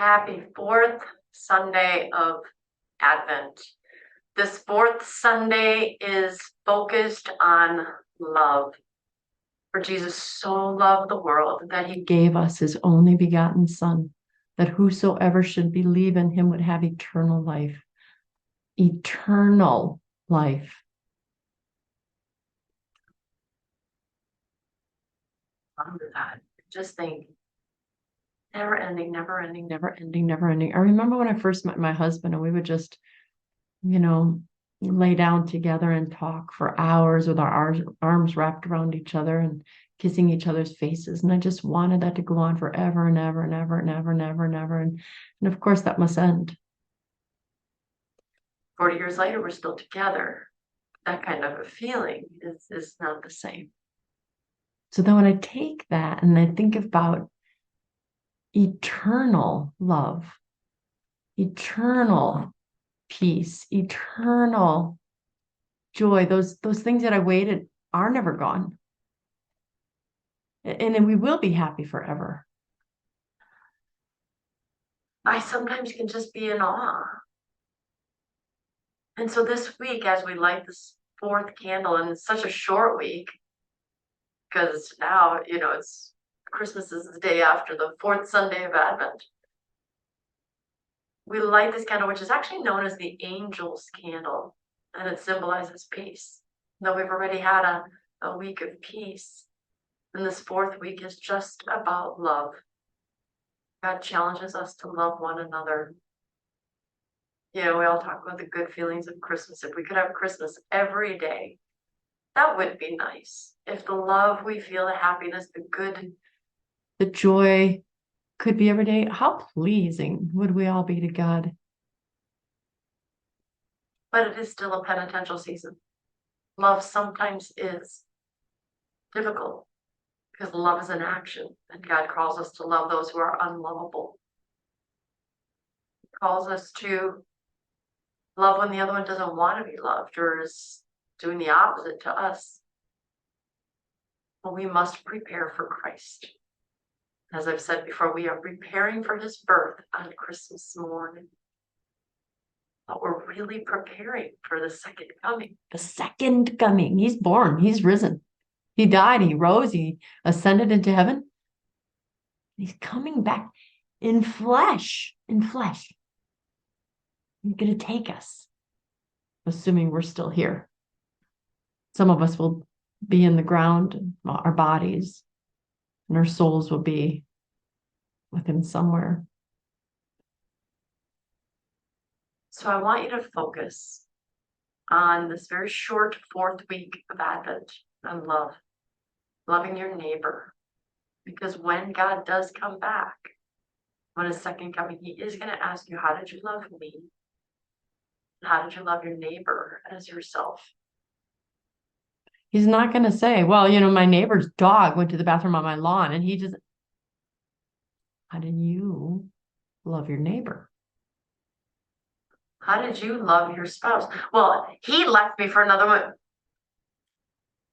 Happy fourth Sunday of Advent. This fourth Sunday is focused on love. For Jesus so loved the world that he gave us his only begotten Son, that whosoever should believe in him would have eternal life. Eternal life. Under that, just think, never ending, never ending, never ending, never ending. I remember when I first met my husband and we would just, lay down together and talk for hours with our arms wrapped around each other and kissing each other's faces. And I just wanted that to go on forever and ever and ever and ever and ever and ever. And of course that must end. 40 years later, we're still together. That kind of a feeling is not the same. So then when I take that and I think about eternal love, eternal peace, eternal joy, those things that I waited are never gone. And then we will be happy forever. I sometimes can just be in awe. And so this week, as we light this fourth candle, and it's such a short week, because now, it's Christmas is the day after the fourth Sunday of Advent. We light this candle, which is actually known as the angel's candle, and it symbolizes peace. Though we've already had a week of peace, and this fourth week is just about love. God challenges us to love one another. We all talk about the good feelings of Christmas. If we could have Christmas every day, that would be nice. If the love we feel, the happiness, the good, the joy could be every day, how pleasing would we all be to God? But it is still a penitential season. Love sometimes is difficult because love is an action, and God calls us to love those who are unlovable. He calls us to love when the other one doesn't want to be loved or is doing the opposite to us. But we must prepare for Christ. As I've said before, we are preparing for his birth on Christmas morning. But we're really preparing for the second coming. The second coming. He's born. He's risen. He died. He rose. He ascended into heaven. He's coming back in flesh. In flesh. He's going to take us, assuming we're still here. Some of us will be in the ground, our bodies, and our souls will be with him somewhere. So I want you to focus on this very short fourth week of Advent on love, loving your neighbor. Because when God does come back, when his second coming, he is going to ask you, how did you love me? How did you love your neighbor as yourself? He's not going to say, well, my neighbor's dog went to the bathroom on my lawn, and he just, how did you love your neighbor? How did you love your spouse? Well, he left me for another one.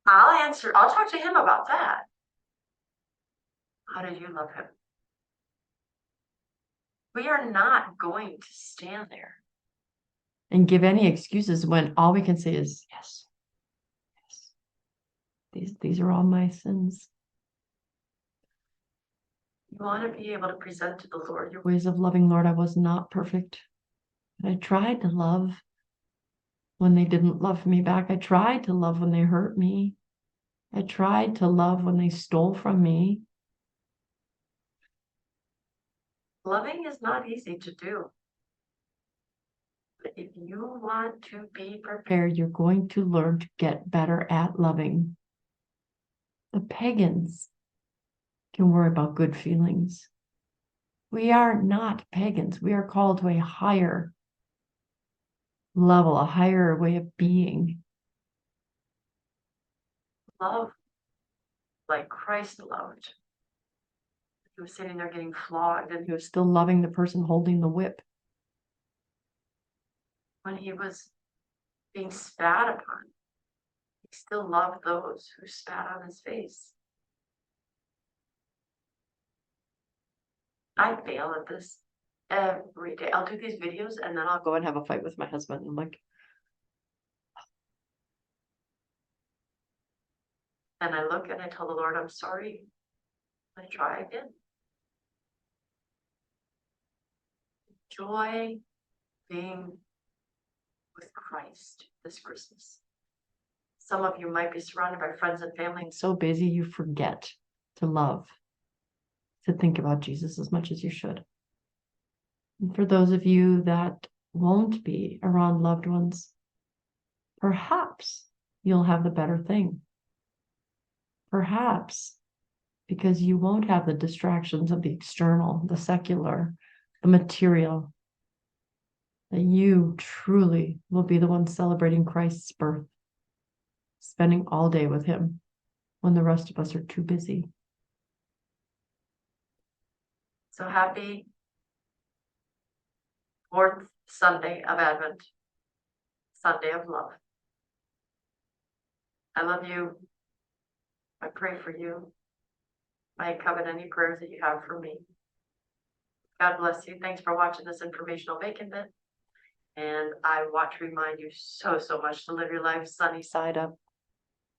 I'll talk to him about that. How did you love him? We are not going to stand there and give any excuses when all we can say is, yes. These are all my sins. You want to be able to present to the Lord your ways of loving. Lord, I was not perfect. But I tried to love when they didn't love me back. I tried to love when they hurt me. I tried to love when they stole from me. Loving is not easy to do. But if you want to be prepared, you're going to learn to get better at loving. The pagans can worry about good feelings. We are not pagans. We are called to a higher level, a higher way of being. Love like Christ loved. He was sitting there getting flogged, and he was still loving the person holding the whip. When he was being spat upon, he still loved those who spat on his face. I fail at this. every day. I'll do these videos and then I'll go and have a fight with my husband. I'm like, and I look and I tell the Lord, I'm sorry. I try again. Joy being with Christ this Christmas. Some of you might be surrounded by friends and family and so busy you forget to love, to think about Jesus as much as you should. And for those of you that won't be around loved ones, perhaps you'll have the better thing. Perhaps because you won't have the distractions of the external, the secular, the material, that you truly will be the one celebrating Christ's birth, spending all day with him when the rest of us are too busy. So happy 4th Sunday of Advent, Sunday of love. I love you. I pray for you. I covet any prayers that you have for me. God bless you. Thanks for watching this informational Bacon Bit. And I want to remind you so much to live your life sunny side up.